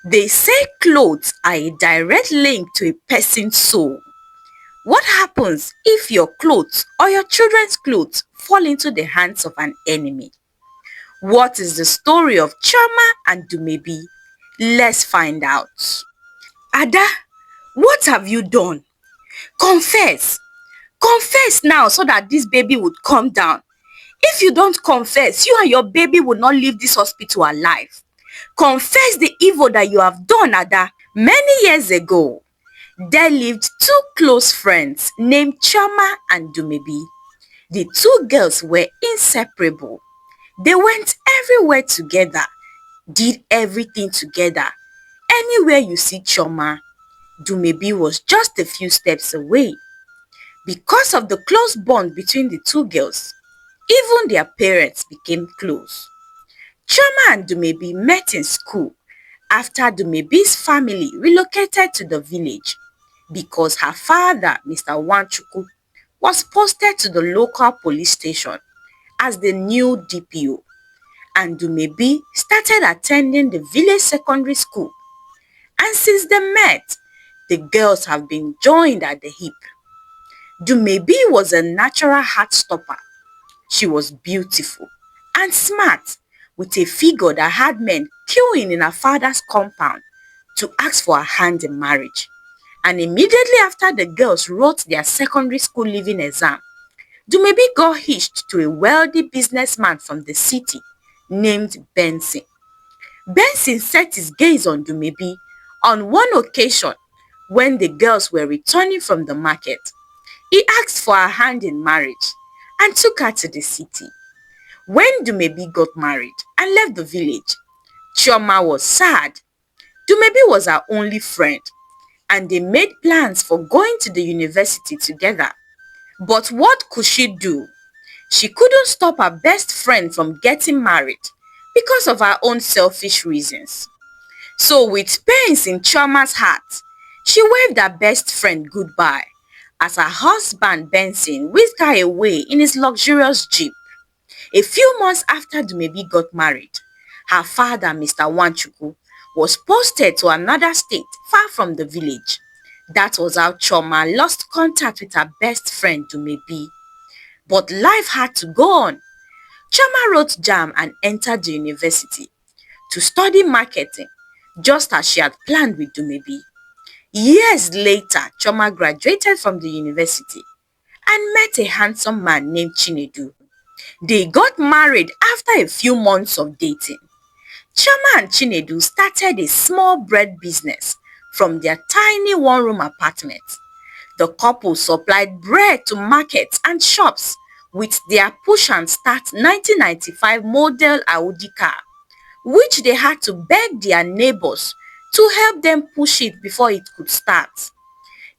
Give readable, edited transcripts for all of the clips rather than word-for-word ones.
They say clothes are a direct link to a person's soul. What happens if your clothes or your children's clothes fall into the hands of an enemy? What is the story of Choma and Dumebi? Let's find out. Ada, what have you done? Confess. Confess now so that this baby would calm down. If you don't confess, you and your baby will not leave this hospital alive. Confess the evil that you have done, Ada. Many years ago, there lived two close friends named Choma and Dumebi. The two girls were inseparable. They went everywhere together, did everything together. Anywhere you see Choma, Dumebi was just a few steps away. Because of the close bond between the two girls, even their parents became close. Choma and Dumebi met in school after Dumebi's family relocated to the village because her father, Mr. Wanchuku, was posted to the local police station as the new DPO, and Dumebi started attending the village secondary school. And since they met, the girls have been joined at the hip. Dumebi was a natural heartstopper. She was beautiful and smart, with a figure that had men queuing in her father's compound to ask for her hand in marriage. And immediately after the girls wrote their secondary school leaving exam, Dumebi got hitched to a wealthy businessman from the city named Benson. Benson set his gaze on Dumebi on one occasion when the girls were returning from the market. He asked for her hand in marriage and took her to the city. When Dumebi got married and left the village, Chioma was sad. Dumebi was her only friend, and they made plans for going to the university together. But what could she do? She couldn't stop her best friend from getting married because of her own selfish reasons. So with pains in Chioma's heart, she waved her best friend goodbye as her husband Benson whisked her away in his luxurious jeep. A few months after Dumebi got married, her father, Mr. Wanchuku, was posted to another state far from the village. That was how Chioma lost contact with her best friend Dumebi. But life had to go on. Chioma wrote JAMB and entered the university to study marketing, just as she had planned with Dumebi. Years later, Chioma graduated from the university and met a handsome man named Chinedu. They got married after a few months of dating. Chioma and Chinedu started a small bread business from their tiny one-room apartment. The couple supplied bread to markets and shops with their push and start 1995 model Audi car, which they had to beg their neighbors to help them push it before it could start.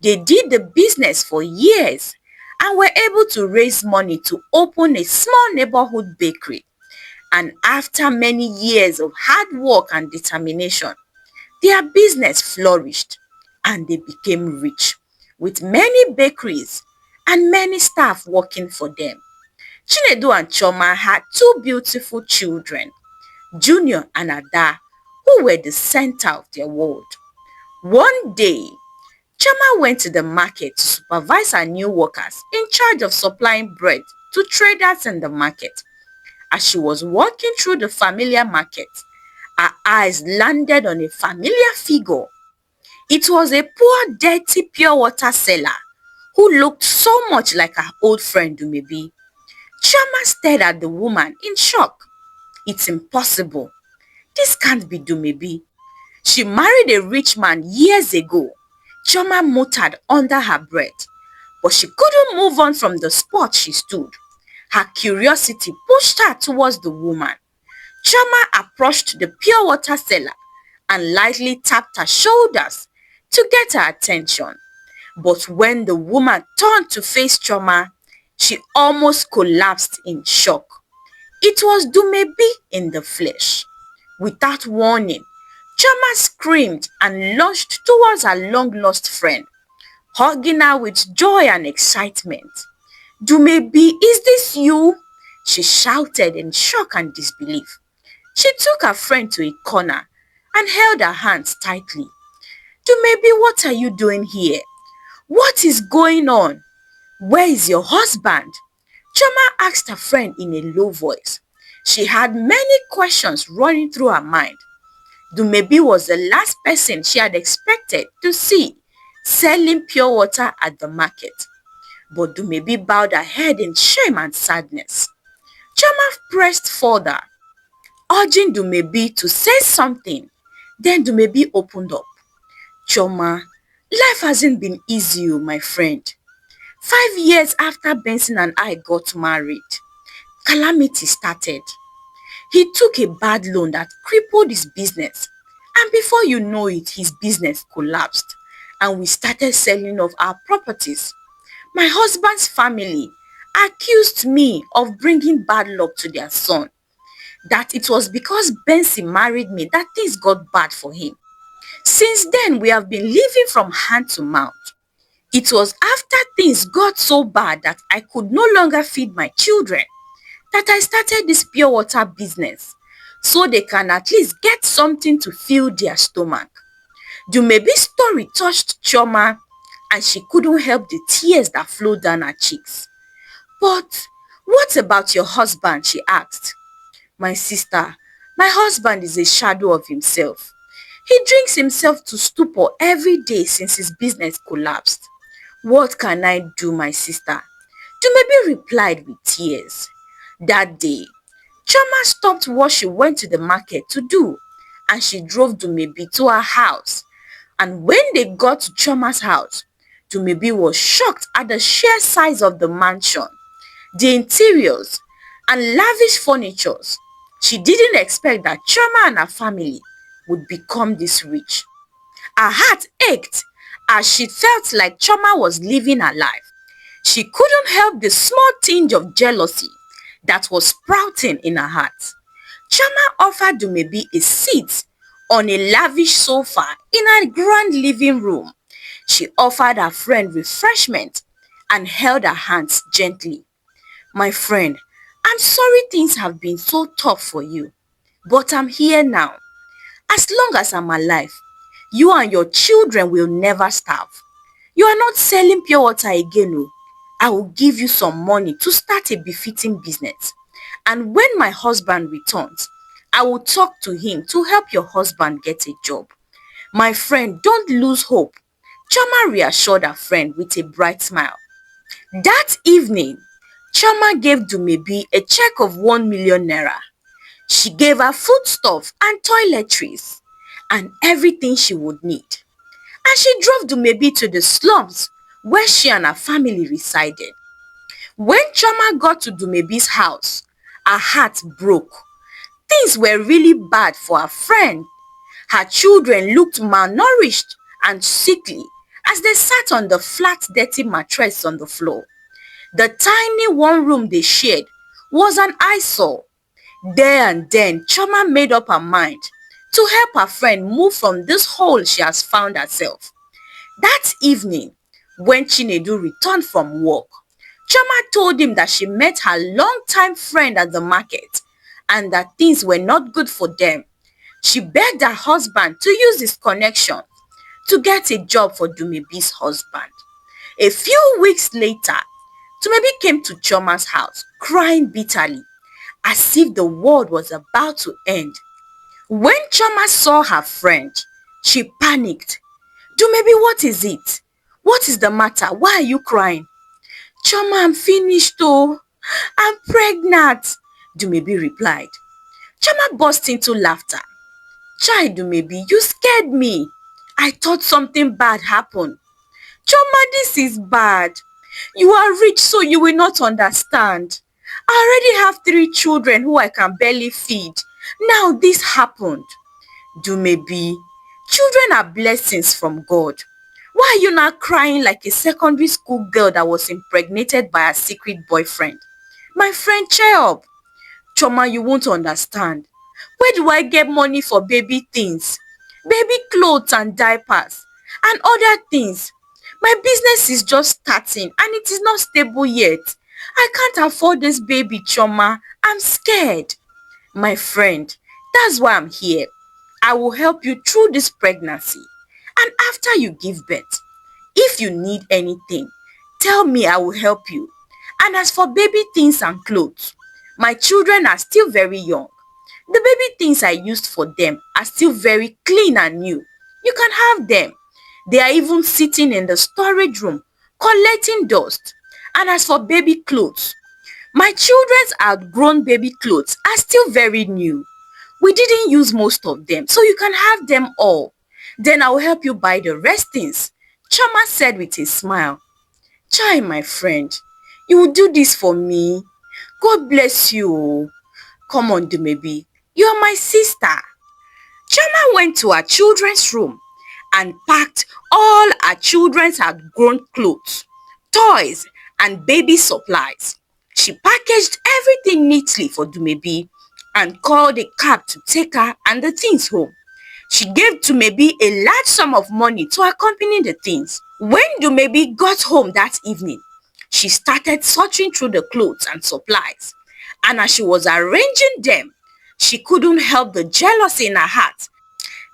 They did the business for years and were able to raise money to open a small neighborhood bakery. And after many years of hard work and determination, their business flourished and they became rich, with many bakeries and many staff working for them. Chinedu and Chioma had two beautiful children, Junior and Ada, who were the center of their world. One day, Chioma went to the market to supervise her new workers in charge of supplying bread to traders in the market. As she was walking through the familiar market, her eyes landed on a familiar figure. It was a poor, dirty pure water seller who looked so much like her old friend Dumebi. Chioma stared at the woman in shock. It's impossible. This can't be Dumebi. She married a rich man years ago. Chioma muttered under her breath, but she couldn't move on from the spot she stood. Her curiosity pushed her towards the woman. Chioma approached the pure water seller and lightly tapped her shoulders to get her attention. But when the woman turned to face Chioma, she almost collapsed in shock. It was Dumebi in the flesh. Without warning, Chioma screamed and lunged towards her long-lost friend, hugging her with joy and excitement. "Dumebi, is this you?" she shouted in shock and disbelief. She took her friend to a corner and held her hands tightly. Dumebi, what are you doing here? What is going on? Where is your husband? Choma asked her friend in a low voice. She had many questions running through her mind. Dumebi was the last person she had expected to see selling pure water at the market. But Dumebi bowed her head in shame and sadness. Choma pressed further, urging Dumebi to say something. Then Dumebi opened up. Choma, life hasn't been easy, my friend. 5 years after Benson and I got married, calamity started. He took a bad loan that crippled his business, and before you know it, his business collapsed, and we started selling off our properties. My husband's family accused me of bringing bad luck to their son, that it was because Benson married me that things got bad for him. Since then, we have been living from hand to mouth. It was after things got so bad that I could no longer feed my children that I started this pure water business so they can at least get something to fill their stomach. Dumebi's story touched Chioma and she couldn't help the tears that flowed down her cheeks. But what about your husband? She asked. My sister, my husband is a shadow of himself. He drinks himself to stupor every day since his business collapsed. What can I do, my sister? Dumebi replied with tears. That day, Chioma stopped what she went to the market to do and she drove Dumebi to her house. And when they got to Chioma's house, Dumebi was shocked at the sheer size of the mansion, the interiors, and lavish furnitures. She didn't expect that Chioma and her family would become this rich. Her heart ached as she felt like Chioma was living her life. She couldn't help the small tinge of jealousy that was sprouting in her heart. Chioma offered Dumebi a seat on a lavish sofa in her grand living room. She offered her friend refreshment and held her hands gently. My friend, I'm sorry things have been so tough for you, but I'm here now. As long as I'm alive, you and your children will never starve. You are not selling pure water again. Oh. I will give you some money to start a befitting business. And when my husband returns, I will talk to him to help your husband get a job. My friend, don't lose hope. Choma reassured her friend with a bright smile. That evening, Choma gave Dumebi a check of 1 million naira. She gave her foodstuff and toiletries and everything she would need. And she drove Dumebi to the slums where she and her family resided. When Choma got to Dumebi's house, her heart broke. Things were really bad for her friend. Her children looked malnourished and sickly as they sat on the flat, dirty mattress on the floor. The tiny one room they shared was an eyesore. There and then, Choma made up her mind to help her friend move from this hole she has found herself. That evening, when Chinedu returned from work, Choma told him that she met her longtime friend at the market and that things were not good for them. She begged her husband to use his connection to get a job for Dumebi's husband. A few weeks later, Dumebi came to Choma's house crying bitterly as if the world was about to end. When Choma saw her friend, she panicked. Dumebi, what is it? What is the matter? Why are you crying? Choma, I'm finished oh. I'm pregnant, Dumebi replied. Choma burst into laughter. Chai, Dumebi, you scared me. I thought something bad happened. Choma, this is bad. You are rich so you will not understand. I already have 3 children who I can barely feed. Now this happened. Dumebi, children are blessings from God. Why are you not crying like a secondary school girl that was impregnated by a secret boyfriend? My friend, cheer up. Choma, you won't understand. Where do I get money for baby things? Baby clothes and diapers and other things. My business is just starting and it is not stable yet. I can't afford this baby, Choma. I'm scared. My friend, that's why I'm here. I will help you through this pregnancy. And after you give birth, if you need anything, tell me, I will help you. And as for baby things and clothes, my children are still very young. The baby things I used for them are still very clean and new. You can have them. They are even sitting in the storage room collecting dust. And as for baby clothes, my children's outgrown baby clothes are still very new. We didn't use most of them, so you can have them all. Then I'll help you buy the rest things, Chama said with a smile. Chai, my friend, you will do this for me? God bless you. Oh. Come on, Dumebi. You are my sister. Chama went to her children's room and packed all her children's outgrown clothes, toys, and baby supplies. She packaged everything neatly for Dumebi and called a cab to take her and the things home. She gave Dumebi a large sum of money to accompany the things. When Dumebi got home that evening, she started searching through the clothes and supplies. And as she was arranging them, she couldn't help the jealousy in her heart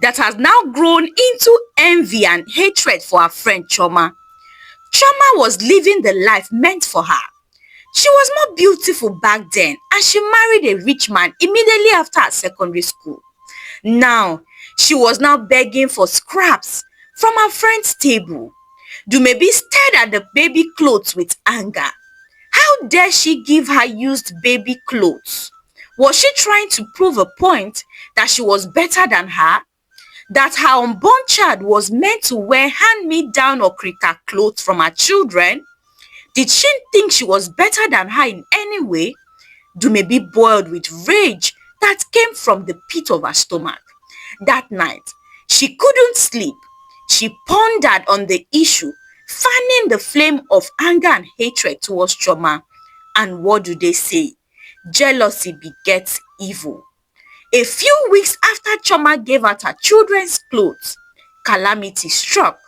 that has now grown into envy and hatred for her friend Choma. Choma was living the life meant for her. She was more beautiful back then and she married a rich man immediately after her secondary school. Now, she was now begging for scraps from her friend's table. Dumebi stared at the baby clothes with anger. How dare she give her used baby clothes? Was she trying to prove a point that she was better than her? That her unborn child was meant to wear hand-me-down or krika clothes from her children? Did she think she was better than her in any way? Dumebi boiled with rage that came from the pit of her stomach. That night, she couldn't sleep. She pondered on the issue, fanning the flame of anger and hatred towards Choma. And what do they say? Jealousy begets evil. A few weeks after Choma gave out her children's clothes, calamity struck.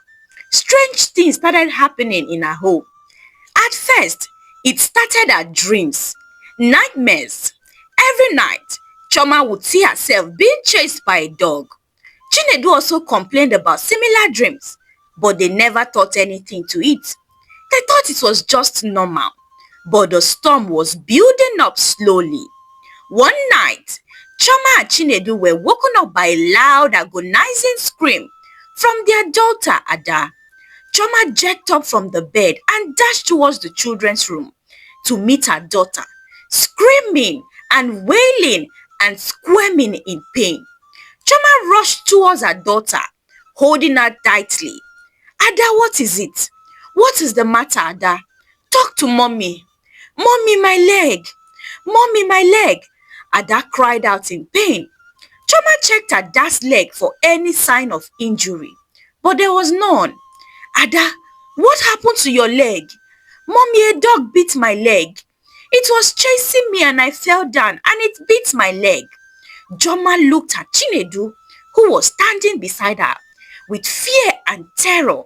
Strange things started happening in her home. At first, it started at dreams, nightmares. Every night, Choma would see herself being chased by a dog. Chinedu also complained about similar dreams, but they never thought anything to it. They thought it was just normal, but the storm was building up slowly. One night, Choma and Chinedu were woken up by a loud agonizing scream from their daughter Ada. Choma jerked up from the bed and dashed towards the children's room to meet her daughter, screaming and wailing and squirming in pain. Choma rushed towards her daughter, holding her tightly. Ada, what is it? What is the matter, Ada? Talk to mommy. Mommy, my leg. Mommy, my leg. Ada cried out in pain. Choma checked Ada's leg for any sign of injury, but there was none. Ada, what happened to your leg? Mommy, a dog bit my leg. It was chasing me and I fell down and it bit my leg. Joma looked at Chinedu, who was standing beside her, with fear and terror.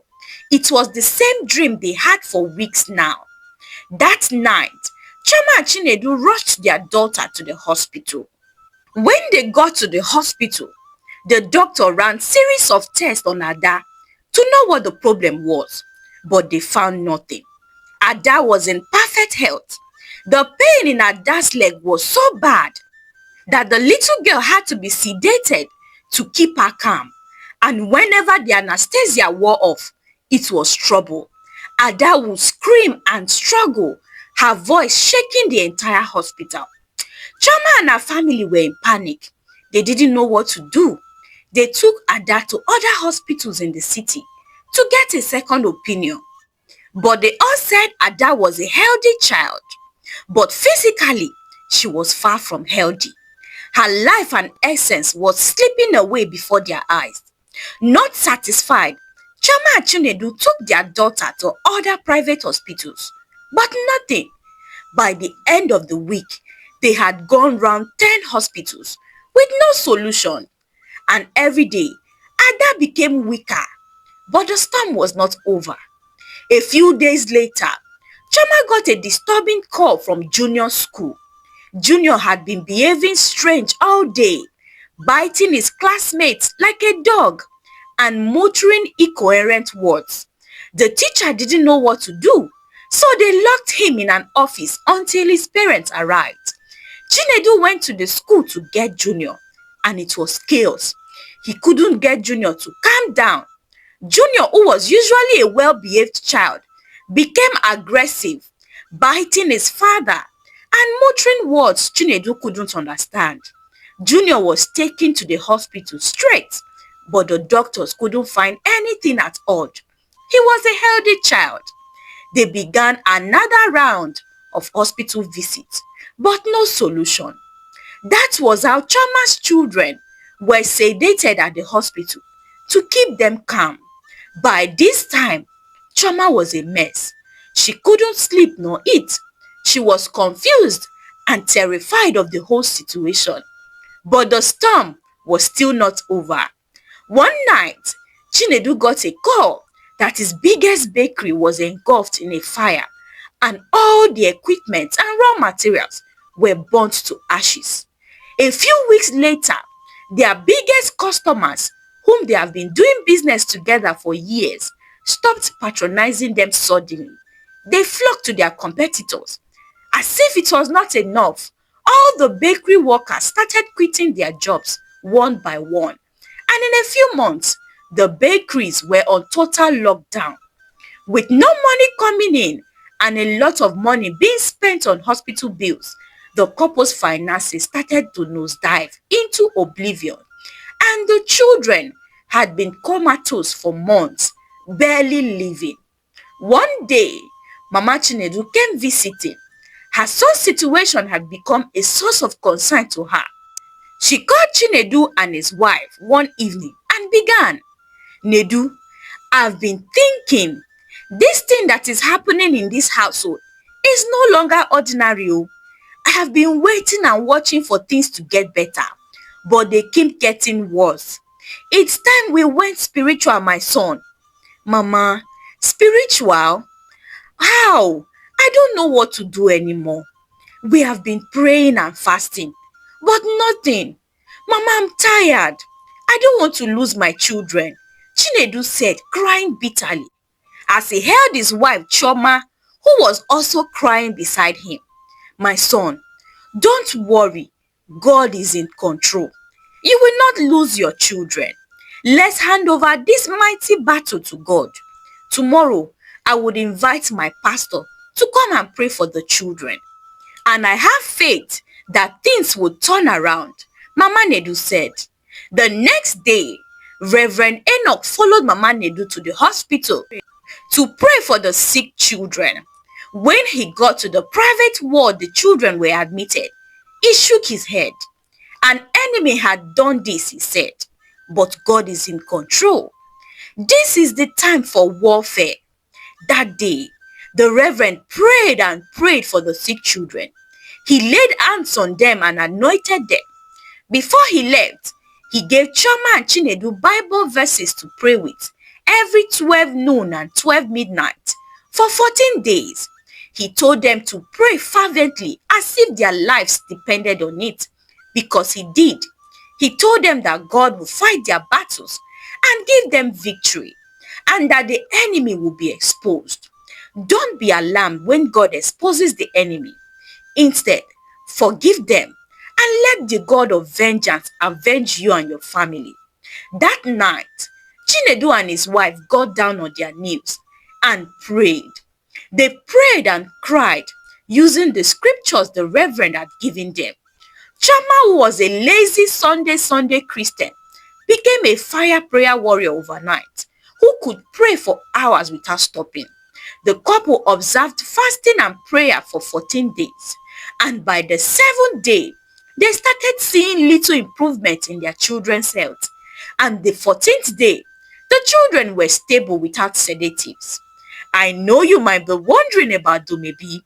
It was the same dream they had for weeks now. That night, Choma and Chinedu rushed their daughter to the hospital. When they got to the hospital, the doctor ran series of tests on Ada to know what the problem was, but they found nothing. Ada was in perfect health. The pain in Ada's leg was so bad that the little girl had to be sedated to keep her calm. And whenever the anesthesia wore off, it was trouble. Ada would scream and struggle, her voice shaking the entire hospital. Choma and her family were in panic. They didn't know what to do. They took Ada to other hospitals in the city to get a second opinion. But they all said Ada was a healthy child. But physically, she was far from healthy. Her life and essence was slipping away before their eyes. Not satisfied, Choma and Chinedu took their daughter to other private hospitals, but nothing. By the end of the week, they had gone round 10 hospitals with no solution. And every day, Ada became weaker. But the storm was not over. A few days later, Choma got a disturbing call from Junior's school. Junior had been behaving strange all day, biting his classmates like a dog, and muttering incoherent words. The teacher didn't know what to do, so they locked him in an office until his parents arrived. Chinedu went to the school to get Junior, and it was chaos. He couldn't get Junior to calm down. Junior, who was usually a well-behaved child, became aggressive, biting his father and muttering words Chinedu couldn't understand. Junior was taken to the hospital straight, but the doctors couldn't find anything at all. He was a healthy child. They began another round of hospital visits, but no solution. That was how Chama's children were sedated at the hospital to keep them calm. By this time, Chama was a mess. She couldn't sleep nor eat. She was confused and terrified of the whole situation. But the storm was still not over. One night, Chinedu got a call that his biggest bakery was engulfed in a fire, and all the equipment and raw materials were burnt to ashes. A few weeks later, their biggest customers, whom they have been doing business together for years, stopped patronizing them suddenly. They flocked to their competitors. As if it was not enough, all the bakery workers started quitting their jobs one by one. And in a few months, the bakeries were on total lockdown. With no money coming in and a lot of money being spent on hospital bills, the couple's finances started to nosedive into oblivion. And the children had been comatose for months, barely living. One day, Mama Chinedu came visiting. Her son's situation had become a source of concern to her. She called Chinedu and his wife one evening and began, "Nedu, I've been thinking, this thing that is happening in this household is no longer ordinary. Oh. I have been waiting and watching for things to get better, but they keep getting worse. It's time we went spiritual, my son." "Mama, spiritual? How? I don't know what to do anymore. We have been praying and fasting, but nothing. Mama, I'm tired. I don't want to lose my children," Chinedu said, crying bitterly, as he held his wife Choma, who was also crying beside him. "My son, don't worry. God is in control. You will not lose your children. Let's hand over this mighty battle to God. Tomorrow, I would invite my pastor to come and pray for the children. And I have faith that things will turn around," Mama Nedu said. The next day, Reverend Enoch followed Mama Nedu to the hospital to pray for the sick children. When he got to the private ward the children were admitted, he shook his head. An enemy had done this, he said, but God is in control. This is the time for warfare. That day, the Reverend prayed and prayed for the sick children. He laid hands on them and anointed them. Before he left, he gave Choma and Chinedu Bible verses to pray with every 12 noon and 12 midnight for 14 days. He told them to pray fervently as if their lives depended on it, because he did. He told them that God will fight their battles and give them victory, and that the enemy will be exposed. Don't be alarmed when God exposes the enemy. Instead, forgive them and let the God of vengeance avenge you and your family. That night, Chinedu and his wife got down on their knees and prayed. They prayed and cried using the scriptures the Reverend had given them. Chama, who was a lazy Sunday Christian, became a fire prayer warrior overnight who could pray for hours without stopping. The couple observed fasting and prayer for 14 days, and by the 7th day, they started seeing little improvement in their children's health. And the 14th day, the children were stable without sedatives. I know you might be wondering about Dumebi.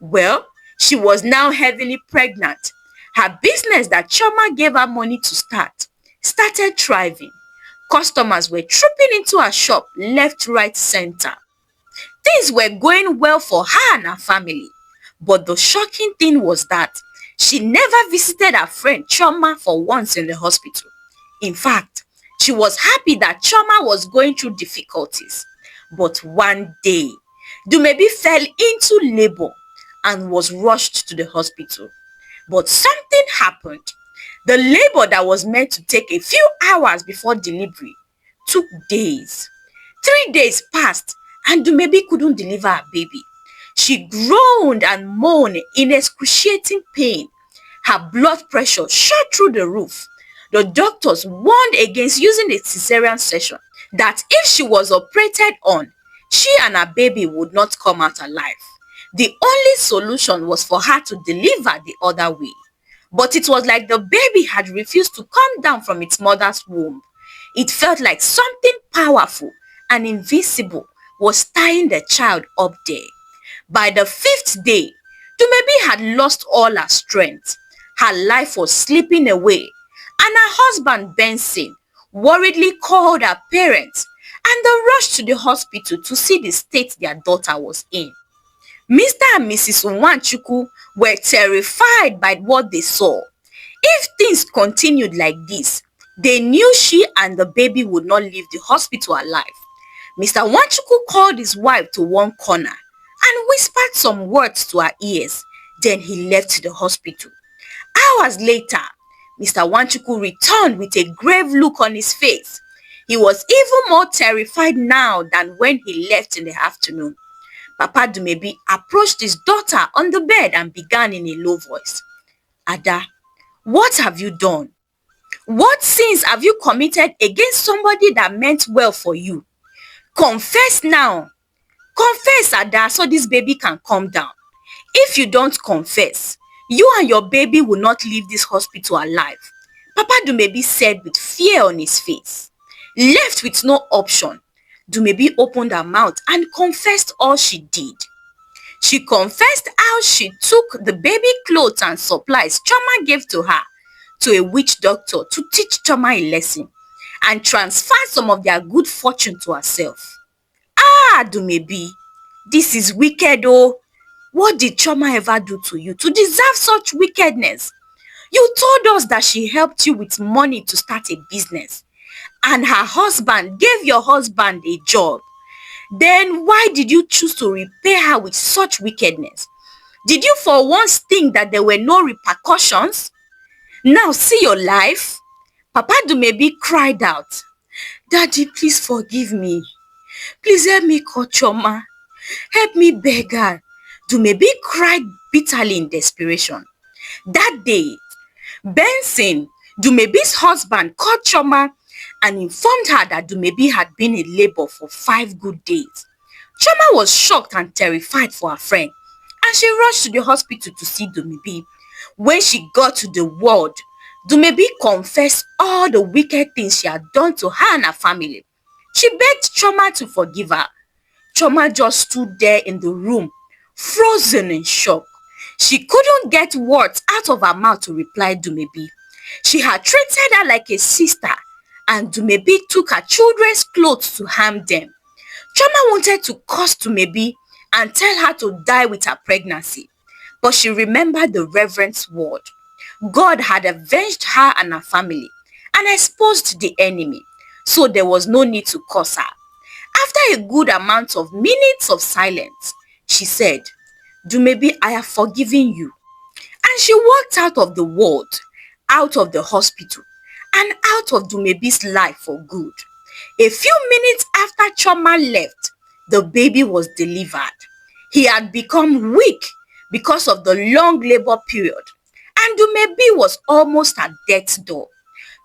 Well, she was now heavily pregnant. Her business that Choma gave her money to start started thriving. Customers were trooping into her shop left, right, center. Things were going well for her and her family. But the shocking thing was that She never visited her friend Choma for once in the hospital. In fact, she was happy that Choma was going through difficulties. But one day, Dumebi fell into labor and was rushed to the hospital. But something happened. The labor that was meant to take a few hours before delivery took days. 3 days passed and Dumebi couldn't deliver her baby. She groaned and moaned in excruciating pain. Her blood pressure shot through the roof. The doctors warned against using a cesarean section, that if she was operated on, she and her baby would not come out alive. The only solution was for her to deliver the other way. But it was like the baby had refused to come down from its mother's womb. It felt like something powerful and invisible was tying the child up there. By the 5th day, Dumebi had lost all her strength. Her life was slipping away, and her husband Benson worriedly called her parents and they rushed to the hospital to see the state their daughter was in. Mr. and Mrs. Nwanchuku were terrified by what they saw. If things continued like this, they knew she and the baby would not leave the hospital alive. Mr. Nwanchuku called his wife to one corner and whispered some words to her ears. Then he left the hospital. Hours later, Mr. Nwanchuku returned with a grave look on his face. He was even more terrified now than when he left in the afternoon. Papa Dumebi approached his daughter on the bed and began in a low voice. Ada, what have you done? What sins have you committed against somebody that meant well for you? Confess now. Confess, Ada, so this baby can calm down. If you don't confess, you and your baby will not leave this hospital alive, Papa Dumebi said with fear on his face. Left with no option, Dumebi opened her mouth and confessed all she did. She confessed how she took the baby clothes and supplies Choma gave to her to a witch doctor to teach Choma a lesson and transferred some of their good fortune to herself. Ah, Dumebi, this is wicked oh. What did Choma ever do to you to deserve such wickedness? You told us that she helped you with money to start a business, and her husband gave your husband a job. Then why did you choose to repay her with such wickedness? Did you for once think that there were no repercussions? Now see your life? Papa Dumebi cried out. Daddy, please forgive me. Please help me call Choma. Help me beg her. Dumebi cried bitterly in desperation. That day, Benson, Dumebi's husband, called Choma and informed her that Dumebi had been in labor for 5 good days. Choma was shocked and terrified for her friend, and she rushed to the hospital to see Dumebi. When she got to the ward, Dumebi confessed all the wicked things she had done to her and her family. She begged Choma to forgive her. Choma just stood there in the room, frozen in shock. She couldn't get words out of her mouth to reply Dumebi. She had treated her like a sister, and Dumebi took her children's clothes to harm them. Choma wanted to curse Dumebi and tell her to die with her pregnancy, but she remembered the reverend's word. God had avenged her and her family and exposed the enemy, so there was no need to curse her. After a good amount of minutes of silence, she said, Dumebi, I have forgiven you. And she walked out of the ward, out of the hospital, and out of Dumebi's life for good. A few minutes after Choma left, the baby was delivered. He had become weak because of the long labor period, and Dumebi was almost at death's door.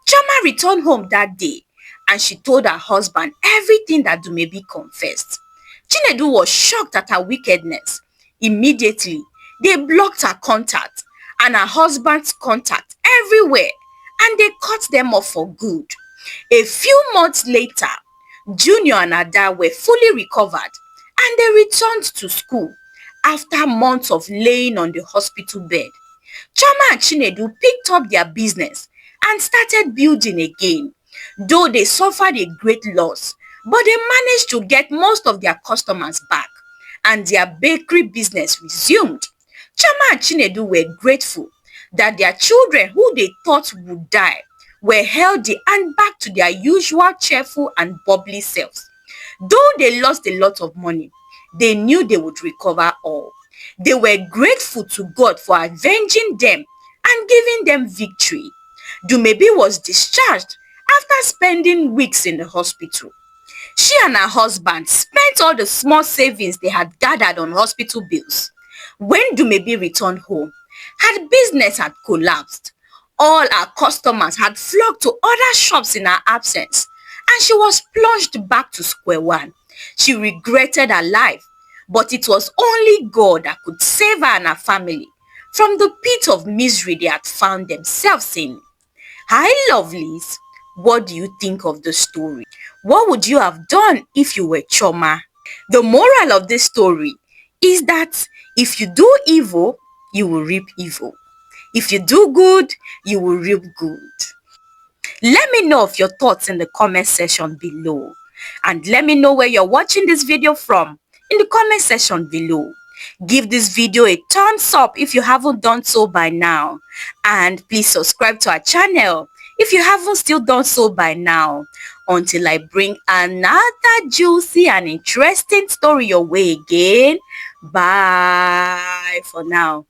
Choma returned home that day, and she told her husband everything that Dumebi confessed. Chinedu was shocked at her wickedness. Immediately, they blocked her contact and her husband's contact everywhere, and they cut them off for good. A few months later, Junior and Ada were fully recovered, and they returned to school after months of laying on the hospital bed. Choma and Chinedu picked up their business and started building again. Though they suffered a great loss, but they managed to get most of their customers back, and their bakery business resumed. Choma and Chinedu were grateful that their children who they thought would die were healthy and back to their usual cheerful and bubbly selves. Though they lost a lot of money, they knew they would recover all. They were grateful to God for avenging them and giving them victory. Dumebi was discharged after spending weeks in the hospital. She and her husband spent all the small savings they had gathered on hospital bills. When Dumebi returned home, her business had collapsed. All her customers had flocked to other shops in her absence, and she was plunged back to square one. She regretted her life, but it was only God that could save her and her family from the pit of misery they had found themselves in. Hi, lovelies. What do you think of the story? What would you have done if you were Choma? The moral of this story is that if you do evil, you will reap evil. If you do good, you will reap good. Let me know of your thoughts in the comment section below. And let me know where you're watching this video from in the comment section below. Give this video a thumbs up if you haven't done so by now. And please subscribe to our channel if you haven't still done so by now. Until I bring another juicy and interesting story your way again. Bye for now.